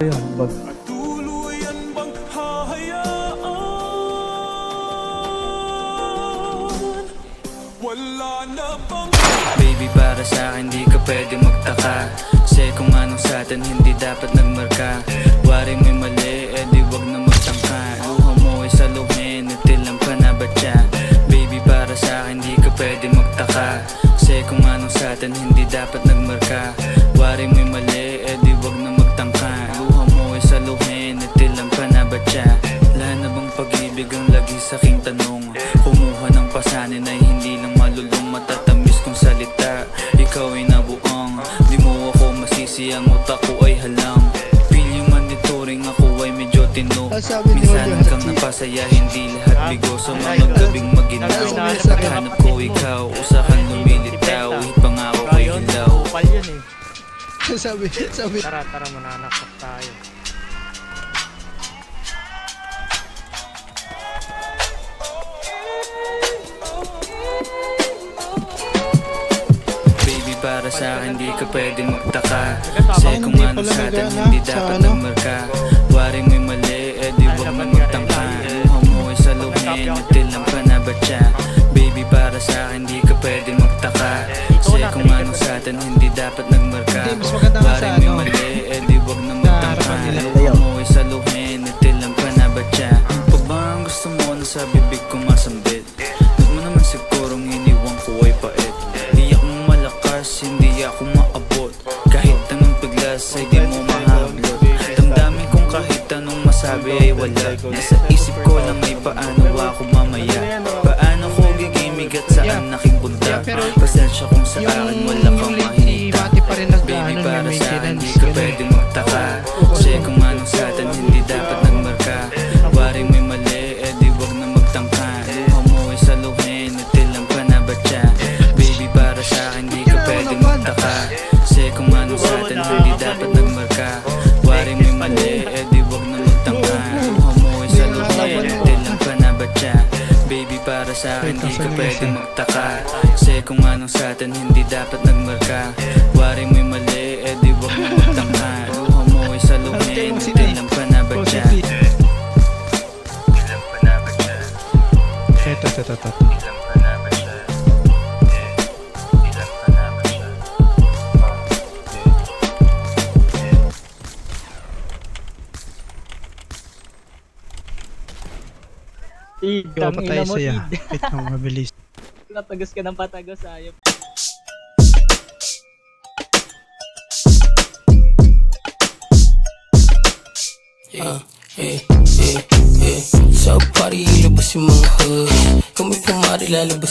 Ayun, bag. Tuluyan bang hahayaan? Wala na bang Baby, para sa'kin di ka pwede magtaka, kasi kung anong sa'tin hindi dapat nagmarka. Wari mo'y mali, di wag na magtangka. Luha mo ay saluhin, itilang ka na ba siya? Baby, para sa'kin di ka pwede magtaka, kasi kung anong sa'tin hindi dapat nagmarka. Wari mo'y mali, di wag na magtangka. Luha mo ay saluhin, itilang ka na ba siya? Wala na bang pag-ibig ang lagi sa'king tanong? Kumuha ng pasanin ay hindi lang malulong, matatamis kong salita. Ikaw ay nabuang, di mo ako masisi, ang utak ko ay halang. Feeling monitoring, ako ay medyo tino. Minsanan kang napasaya, hindi lahat bigo. Sa mga gabing maginaw, naghanap ko ikaw, usahan lumilitaw, hit pangako ko'y hilaw. Kupal yun eh. sabi. Tara, mananaksak tayo. Baby, para sa'kin di ka pwede magtaka, kasi kung ano sa'tin hindi dapat nagmarka. Wari mo'y mali, di wag na magtangka. Luha mo ay saluhin, itilang ka na ba siya? Baby, para sa'kin di ka pwede magtaka, kasi kung ano sa'tin hindi dapat nagmarka. Wari mo'y mali, di wag na magtangka. Luha mo ay saluhin, itilang ka na ba siya? Pag ba ang gusto mo na sa bibig ko masambit, huwag mo naman sigurong iniwan ko ay pait. Di ako malakas, hindi ako maabot, kahit anong piglas ay di mo mahablot. Damdamin kong kahit anong masabi ay wala. Nasa isip ko lang ay paano ako mamaya, paano ko gigimig at saan aking punta. Pasensya kung sa akin wala kang mahita. Baby, para sa'kin di ka pwede magtaka, kasi kung anong sa'tin hindi dapat nagmarka. Wari mo'y mali, di wag na magtangka. Luha mo ay saluhin, itilang ka na ba siya? Baby, para sa'kin di ka pwede magtaka, kasi kung anong sa'tin hindi dapat nagmarka. Wari mo'y mali, di wag na magtangka. Luha mo ay saluhin, itilang ka na ba siya? Baby, para sa'kin di ka pwede magtaka, kasi kung anong sa'tin hindi dapat nagmarka. Wari mo'y mali, di wag na magtangka. Luha mo ay saluhin, itilang ka na ba siya? Ilang ka na ba siya? Ito. Ilang ka na ba siya? Ilang ka na ba siya? Gawa pa tayo saya. Wait lang, mabilis. Patagos ka ng patagos, ayop. Sa party, ilabas yung mga hood. Kung may pumari, lalabas